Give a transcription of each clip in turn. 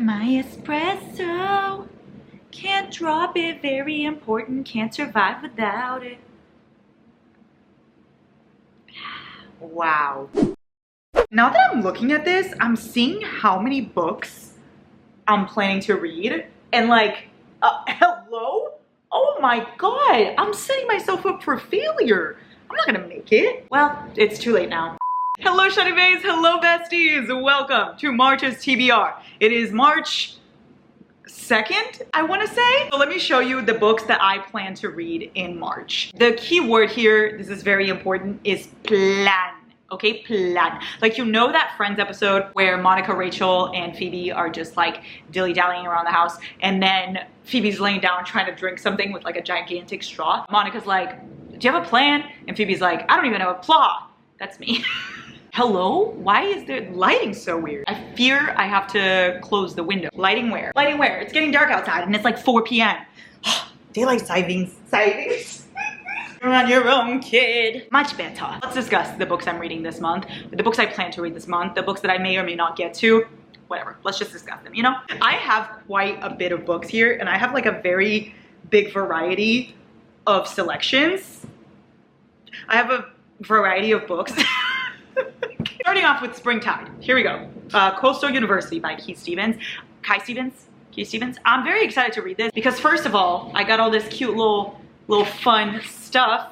My espresso, can't drop it, very important, can't survive without it. Wow. Now that I'm looking at this, I'm seeing how many books I'm planning to read, and like, hello? Oh my god, I'm setting myself up for failure. I'm not gonna make it. Well, it's too late now. Hello Shatter Me's, hello besties, welcome to March's TBR. It is March 2nd, I want to say. So let me show you the books that I plan to read in March. The key word here, this is very important, is plan. Okay, plan. Like, you know that Friends episode where Monica, Rachel, and Phoebe are just like dilly-dallying around the house, and then Phoebe's laying down trying to drink something with like a gigantic straw. Monica's like, do you have a plan? And Phoebe's like, I don't even have a plot. That's me. Hello? Why is the lighting so weird? I fear I have to close the window. Lighting where? Lighting where? It's getting dark outside and it's like 4 p.m. Daylight savings. You're on your own, kid. Much better. Let's discuss the books I'm reading this month, the books I plan to read this month, the books that I may or may not get to. Whatever, let's just discuss them, you know? I have quite a bit of books here, and I have like a very big variety of selections. I have a variety of books. Starting off with Springtide. Here we go. Coastal University by Kai Stevens. I'm very excited to read this because, first of all, I got all this cute little fun stuff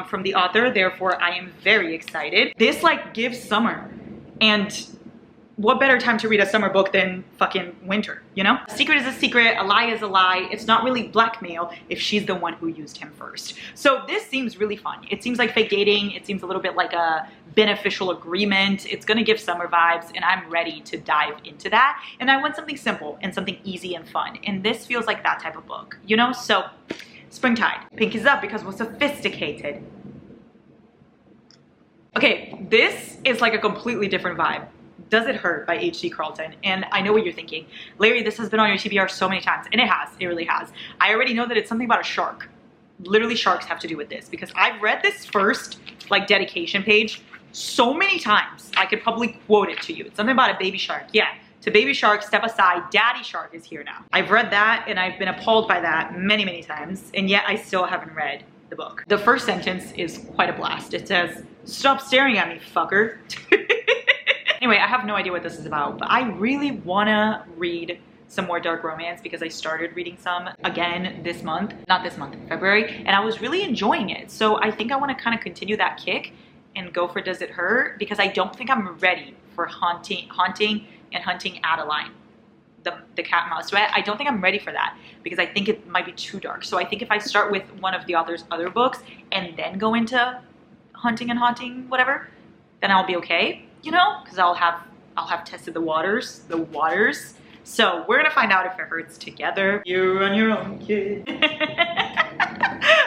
from the author. Therefore, I am very excited. This like gives summer, and what better time to read a summer book than fucking winter, you know? A secret is a secret, a lie is a lie. It's not really blackmail if she's the one who used him first. So this seems really fun. It seems like fake dating. It seems a little bit like a beneficial agreement. It's gonna give summer vibes, and I'm ready to dive into that. And I want something simple and something easy and fun. And this feels like that type of book, you know? So Springtide. Pink is up because we're sophisticated. Okay, this is like a completely different vibe. Does It Hurt by H.C. Carlton. And I know what you're thinking. Larry, this has been on your TBR so many times. And it has. It really has. I already know that it's something about a shark. Literally, sharks have to do with this because I've read this first like dedication page so many times. I could probably quote it to you. It's something about a baby shark. Yeah. To baby shark, step aside. Daddy shark is here now. I've read that and I've been appalled by that many, many times. And yet I still haven't read the book. The first sentence is quite a blast. It says, "Stop staring at me, fucker." Anyway, I have no idea what this is about, but I really wanna read some more dark romance because I started reading some again this month, not this month, February, and I was really enjoying it. So I think I wanna kind of continue that kick and go for Does It Hurt, because I don't think I'm ready for haunting and hunting Adeline, the cat and mouse. So I don't think I'm ready for that because I think it might be too dark. So I think if I start with one of the author's other books and then go into hunting and haunting, whatever, then I'll be okay. You know, because I'll have tested the waters. So we're gonna find out if it hurts together. You're on your own, kid.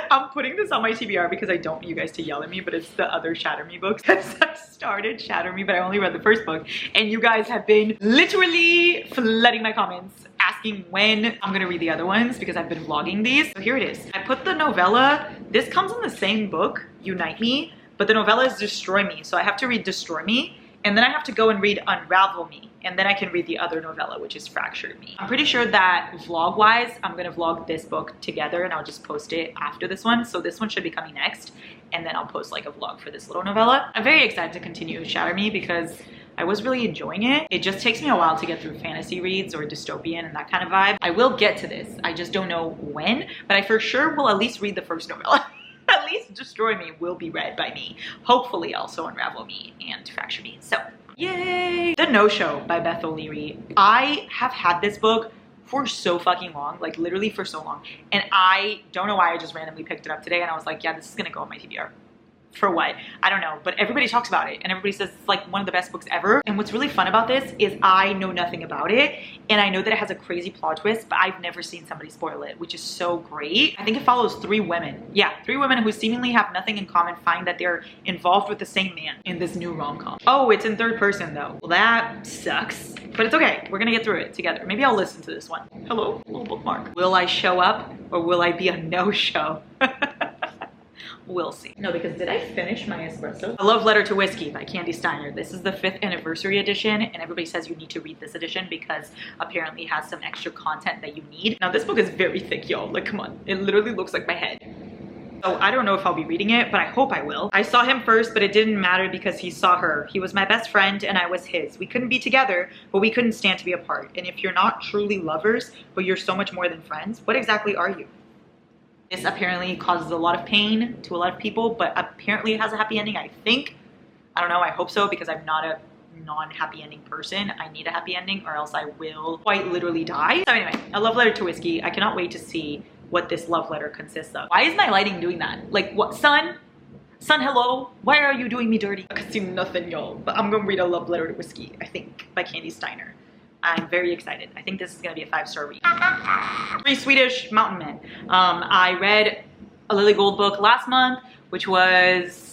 I'm putting this on my TBR because I don't want you guys to yell at me, but it's the other Shatter Me books. Because I started Shatter Me, but I only read the first book, and you guys have been literally flooding my comments asking when I'm gonna read the other ones because I've been vlogging these. So here it is. I put the novella. This comes in the same book, Unite Me, but the novella is Destroy Me. So I have to read Destroy Me, and then I have to go and read Unravel Me, and then I can read the other novella, which is Fractured Me. I'm pretty sure that vlog-wise, I'm gonna vlog this book together, and I'll just post it after this one. So this one should be coming next, and then I'll post like a vlog for this little novella. I'm very excited to continue Shatter Me because I was really enjoying it. It just takes me a while to get through fantasy reads or dystopian and that kind of vibe. I will get to this. I just don't know when, but I for sure will at least read the first novella. At least Destroy Me will be read by me. Hopefully also Unravel Me and Fracture Me. So, yay! The No-Show by Beth O'Leary. I have had this book for so fucking long, like literally for so long. And I don't know why I just randomly picked it up today and I was like, yeah, this is gonna go on my TBR. For what? I don't know, but everybody talks about it and everybody says it's like one of the best books ever. And what's really fun about this is I know nothing about it, and I know that it has a crazy plot twist, but I've never seen somebody spoil it, which is so great. I think it follows 3 women. Yeah, 3 women who seemingly have nothing in common find that they're involved with the same man in this new rom-com. Oh, it's in 3rd person though. Well, that sucks, but it's okay. We're gonna get through it together. Maybe I'll listen to this one. Hello, little bookmark. Will I show up or will I be a no-show? We'll see. No, because did I finish my espresso? A Love Letter to Whiskey by Candy Steiner. This is the 5th anniversary edition, and everybody says you need to read this edition because apparently it has some extra content that you need. Now this book is very thick, y'all. Like, come on. It literally looks like my head. So I don't know if I'll be reading it, but I hope I will. I saw him first, but it didn't matter because he saw her. He was my best friend and I was his. We couldn't be together, but we couldn't stand to be apart. And if you're not truly lovers, but you're so much more than friends, what exactly are you? This apparently causes a lot of pain to a lot of people, but apparently it has a happy ending, I think. I don't know, I hope so, because I'm not a non-happy ending person. I need a happy ending or else I will quite literally die. So anyway, A Love Letter to Whiskey. I cannot wait to see what this love letter consists of. Why is my lighting doing that? Like, what? Sun, hello? Why are you doing me dirty? I can see nothing, y'all, but I'm gonna read A Love Letter to Whiskey, I think, by Candy Steiner. I'm very excited. I think this is gonna be a 5-star read. 3 Swedish Mountain Men. I read a Lily Gold book last month, which was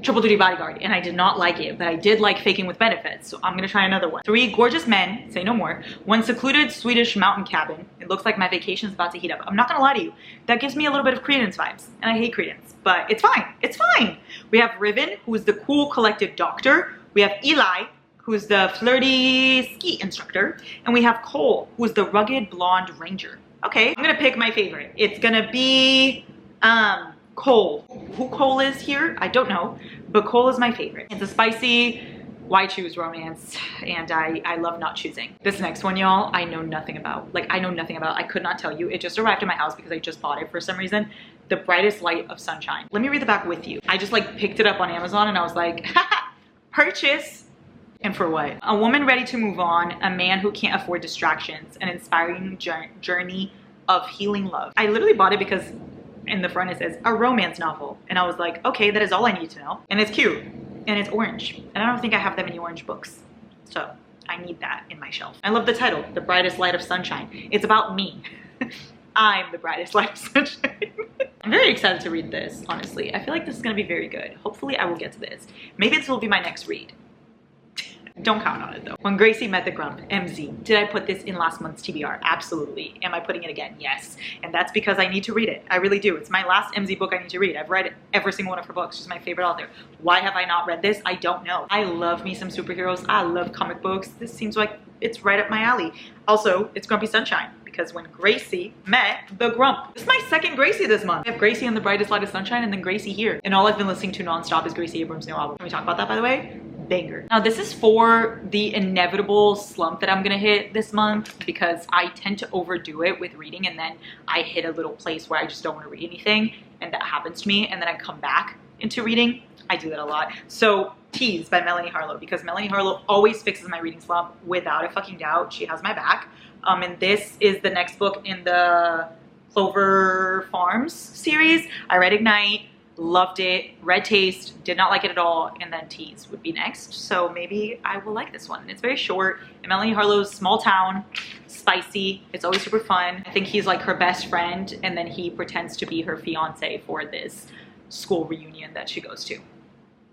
Triple Duty Bodyguard, and I did not like it, but I did like Faking with Benefits, so I'm gonna try another one. 3 Gorgeous Men, Say No More. One secluded Swedish mountain cabin. It looks like my vacation's about to heat up. I'm not gonna lie to you, that gives me a little bit of Credence vibes, and I hate Credence, but it's fine, it's fine. We have Riven, who's the cool collective doctor. We have Eli, who's the flirty ski instructor, and we have Cole, who's the rugged blonde ranger. Okay, I'm gonna pick my favorite. It's gonna be, Cole. Who Cole is here, I don't know, but Cole is my favorite. It's a spicy, why choose romance, and I love not choosing. This next one, y'all, I know nothing about. Like, I know nothing about. I could not tell you. It just arrived at my house because I just bought it for some reason. The Brightest Light of Sunshine. Let me read the back with you. I just like picked it up on Amazon and I was like, haha, purchase. And for what? A woman ready to move on, a man who can't afford distractions, an inspiring journey of healing love. I literally bought it because in the front it says a romance novel, and I was like, okay, that is all I need to know. And it's cute and it's orange, and I don't think I have that many orange books, so I need that in my shelf. I love the title, The Brightest Light of Sunshine. It's about me. I'm the brightest light of sunshine. I'm very excited to read this, honestly. I feel like this is gonna be very good. Hopefully I will get to this. Maybe this will be my next read. Don't count on it though. When Gracie Met the Grump, MZ. Did I put this in last month's TBR? Absolutely. Am I putting it again? Yes. And that's because I need to read it. I really do. It's my last MZ book I need to read. I've read every single one of her books. She's my favorite author. Why have I not read this? I don't know. I love me some superheroes. I love comic books. This seems like it's right up my alley. Also, it's Grumpy Sunshine, because when Gracie met the Grump. This is my second Gracie this month. I have Gracie and The Brightest Light of Sunshine and then Gracie here. And all I've been listening to nonstop is Gracie Abrams' new album. Can we talk about that, by the way? Banger. Now this is for the inevitable slump that I'm gonna hit this month, because I tend to overdo it with reading and then I hit a little place where I just don't want to read anything, and that happens to me, and then I come back into reading. I do that a lot. So Tease by Melanie Harlow, because Melanie Harlow always fixes my reading slump without a fucking doubt. She has my back. And this is the next book in the Clover Farms series. I read Ignite, loved it. Red Taste, did not like it at all, and then Tease would be next. So maybe I will like this one. It's very short. And Melanie Harlow's small town, spicy. It's always super fun. I think he's like her best friend, and then he pretends to be her fiance for this school reunion that she goes to,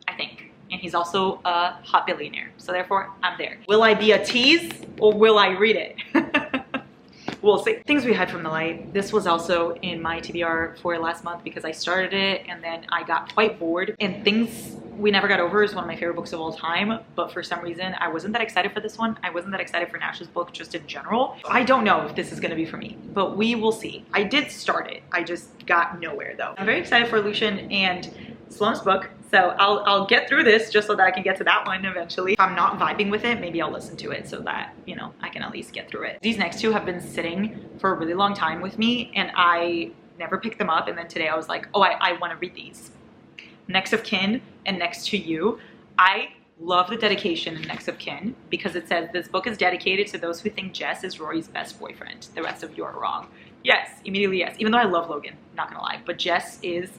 I think. And he's also a hot billionaire. So therefore, I'm there. Will I be a tease or will I read it? We'll see. Things we hide from the light. This was also in my TBR for last month because I started it and then I got quite bored. And Things We Never Got Over is one of my favorite books of all time, but for some reason I wasn't that excited for this one. I wasn't that excited for Nash's book just in general. I don't know if this is gonna be for me, but we will see. I did start it. I just got nowhere though. I'm very excited for Lucian and Sloane's book. So I'll get through this just so that I can get to that one eventually. If I'm not vibing with it, maybe I'll listen to it so that, you know, I can at least get through it. These next two have been sitting for a really long time with me and I never picked them up. And then today I was like, oh, I want to read these. Next of Kin and Next to You. I love the dedication in Next of Kin because it says this book is dedicated to those who think Jess is Rory's best boyfriend. The rest of you are wrong. Yes, immediately yes. Even though I love Logan, not gonna lie, but Jess is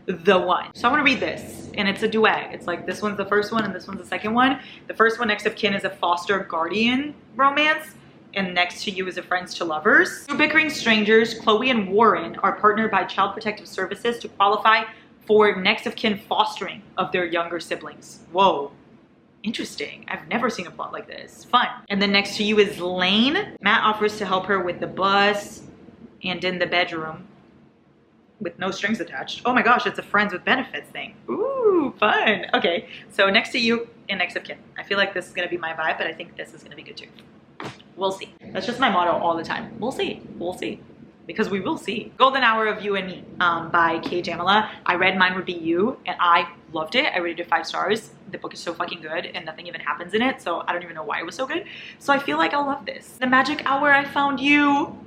the one. So I want to read this, and it's a duet. It's like this one's the first one and this one's the second one. The first one, Next of Kin, is a foster guardian romance, and Next to You is a friends to lovers. Two bickering strangers, Chloe and Warren, are partnered by Child Protective Services to qualify for Next of Kin fostering of their younger siblings. Whoa, interesting. I've never seen a plot like this. Fun. And then Next to You is Lane. Matt offers to help her with the bus and in the bedroom. with no strings attached. Oh my gosh, it's a friends with benefits thing. Ooh, fun. Okay, so next to you and next of kin. I feel like this is gonna be my vibe, but I think this is gonna be good too. We'll see. That's just my motto all the time. We'll see. We'll see. Because we will see. Golden Hour of You and Me by K. Jamila. I read Mine Would Be You and I loved it. I rated it 5 stars. The book is so fucking good and nothing even happens in it, so I don't even know why it was so good. So I feel like I'll love this. The Magic Hour, I Found You.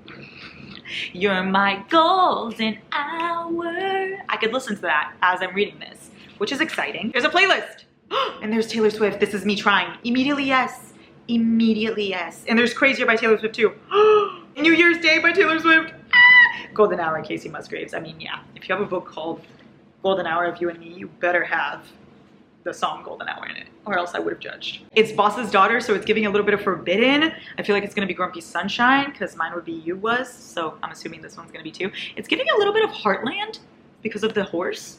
You're my golden hour. I could listen to that as I'm reading this, which is exciting. There's a playlist. And there's Taylor Swift. This Is Me Trying. Immediately Yes. Immediately Yes. And there's Crazier by Taylor Swift too. New Year's Day by Taylor Swift. Golden Hour, Casey Musgraves. I mean, yeah, if you have a book called Golden Hour of You and Me, you better have the song Golden Hour in it, or else I would have judged. It's Boss's Daughter, so it's giving a little bit of Forbidden. I feel like it's gonna be Grumpy Sunshine, because Mine Would Be You was, so I'm assuming this one's gonna be too. It's giving a little bit of Heartland because of the horse.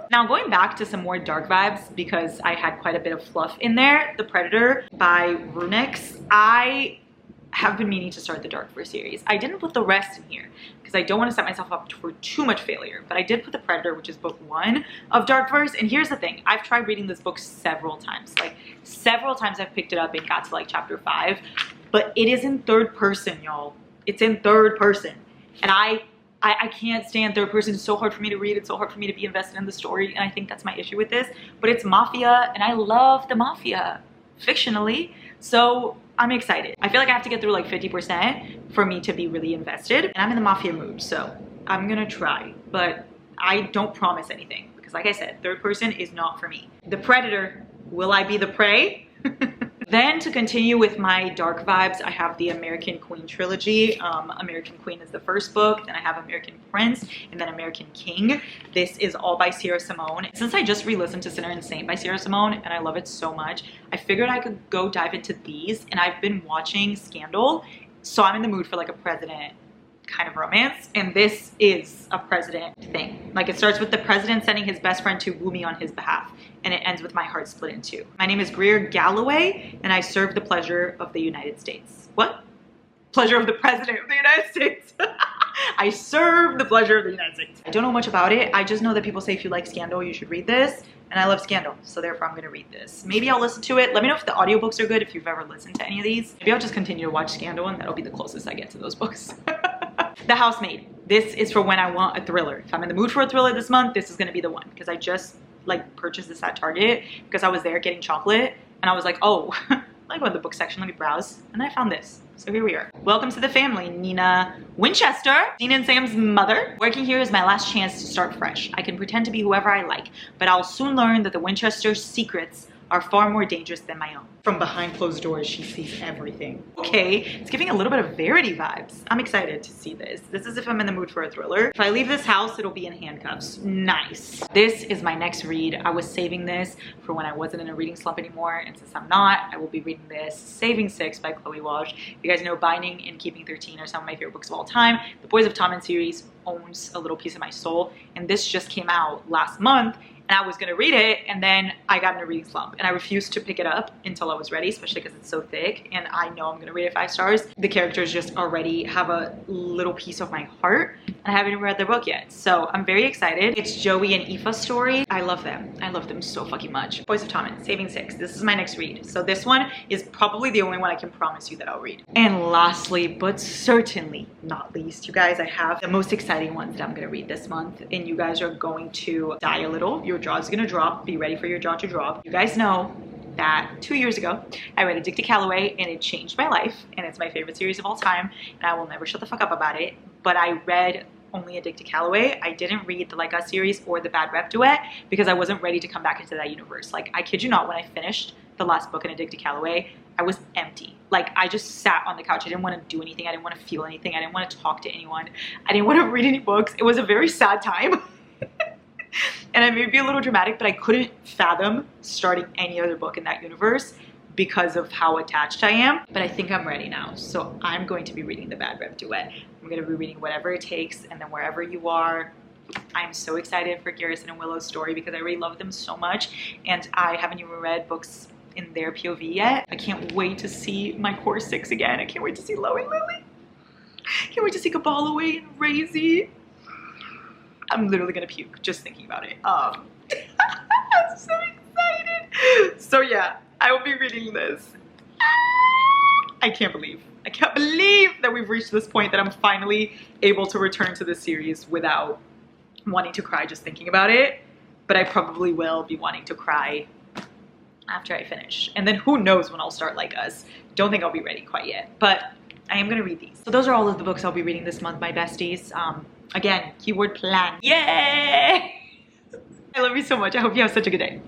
Now going back to some more dark vibes, because I had quite a bit of fluff in there, The Predator by Runix. I have been meaning to start the Darkverse series. I didn't put the rest in here because I don't want to set myself up for too much failure, but I did put The Predator, which is book 1 of Darkverse. And here's the thing, I've tried reading this book several times. Like several times I've picked it up and got to like chapter 5, but it is in 3rd person, y'all. It's in 3rd person. And I can't stand 3rd person. It's so hard for me to read. It's so hard for me to be invested in the story. And I think that's my issue with this, but it's Mafia and I love the Mafia fictionally. So I'm excited. I feel like I have to get through like 50% for me to be really invested. And I'm in the Mafia mood, so I'm gonna try. But I don't promise anything because like I said, 3rd person is not for me. The Predator, will I be the prey? Then to continue with my dark vibes, I have the American Queen trilogy. American Queen is the first book, then I have American Prince, and then American King. This is all by Sierra Simone. Since I just re-listened to Sinner and Saint by Sierra Simone, and I love it so much, I figured I could go dive into these, and I've been watching Scandal, so I'm in the mood for like a president kind of romance, and this is a president thing. Like it starts with the president sending his best friend to woo me on his behalf, and it ends with my heart split in 2. My name is Greer Galloway, and I serve the pleasure of the United States. What? Pleasure of the President of the United States. I serve the pleasure of the United States. I don't know much about it. I just know that people say if you like Scandal, you should read this. And I love Scandal, so therefore I'm gonna read this. Maybe I'll listen to it. Let me know if the audiobooks are good, if you've ever listened to any of these. Maybe I'll just continue to watch Scandal and that'll be the closest I get to those books. The Housemaid. This is for when I want a thriller. If I'm in the mood for a thriller this month, this is gonna be the one. Because I just like purchased this at Target because I was there getting chocolate and I was like, oh, let me go to the book section, let me browse. And then I found this. So here we are. Welcome to the family, Nina Winchester, Nina and Sam's mother. Working here is my last chance to start fresh. I can pretend to be whoever I like, but I'll soon learn that the Winchester's secrets are far more dangerous than my own. From behind closed doors, she sees everything. Okay, it's giving a little bit of Verity vibes. I'm excited to see this. This is if I'm in the mood for a thriller. If I leave this house, it'll be in handcuffs. Nice. This is my next read. I was saving this for when I wasn't in a reading slump anymore, and since I'm not, I will be reading this, Saving 6 by Chloe Walsh. You guys know Binding and Keeping 13 are some of my favorite books of all time. The Boys of Tommen series owns a little piece of my soul, and this just came out last month, and I was gonna read it, and then I got in a reading slump, and I refused to pick it up until I was ready, especially because it's so thick, and I know I'm gonna rate it 5 stars. The characters just already have a little piece of my heart, and I haven't even read their book yet, so I'm very excited. It's Joey and Aoife's story. I love them. I love them so fucking much. Boys of Tommen, Saving 6. This is my next read. So this one is probably the only one I can promise you that I'll read. And lastly, but certainly not least, you guys, I have the most exciting ones that I'm gonna read this month, and you guys are going to die a little. Your jaw's gonna drop. Be ready for your jaw to drop. You guys know that 2 years ago, I read A Dick to Calloway, and it changed my life, and it's my favorite series of all time, and I will never shut the fuck up about it. But I read only A Dick to Calloway. I didn't read the Like Us series or the Bad Rep duet because I wasn't ready to come back into that universe. Like, I kid you not, when I finished the last book in A Dick to Calloway, I was empty. Like, I just sat on the couch. I didn't want to do anything. I didn't want to feel anything. I didn't want to talk to anyone. I didn't want to read any books. It was a very sad time. And I may be a little dramatic, but I couldn't fathom starting any other book in that universe because of how attached I am. But I think I'm ready now. So I'm going to be reading the Bad Rep duet. I'm going to be reading Whatever It Takes, and then Wherever You Are. I'm so excited for Garrison and Willow's story because I really love them so much. And I haven't even read books in their POV yet. I can't wait to see my core 6 again. I can't wait to see Lo and Lily. I can't wait to see Kabalaway and Razy. I'm literally gonna puke just thinking about it. I'm so excited. So yeah, I will be reading this. I can't believe that we've reached this point that I'm finally able to return to this series without wanting to cry just thinking about it. But I probably will be wanting to cry after I finish. And then who knows when I'll start Like Us. Don't think I'll be ready quite yet, but I am gonna read these. So those are all of the books I'll be reading this month, my besties. Again, keyword plan. Yay! I love you so much. I hope you have such a good day.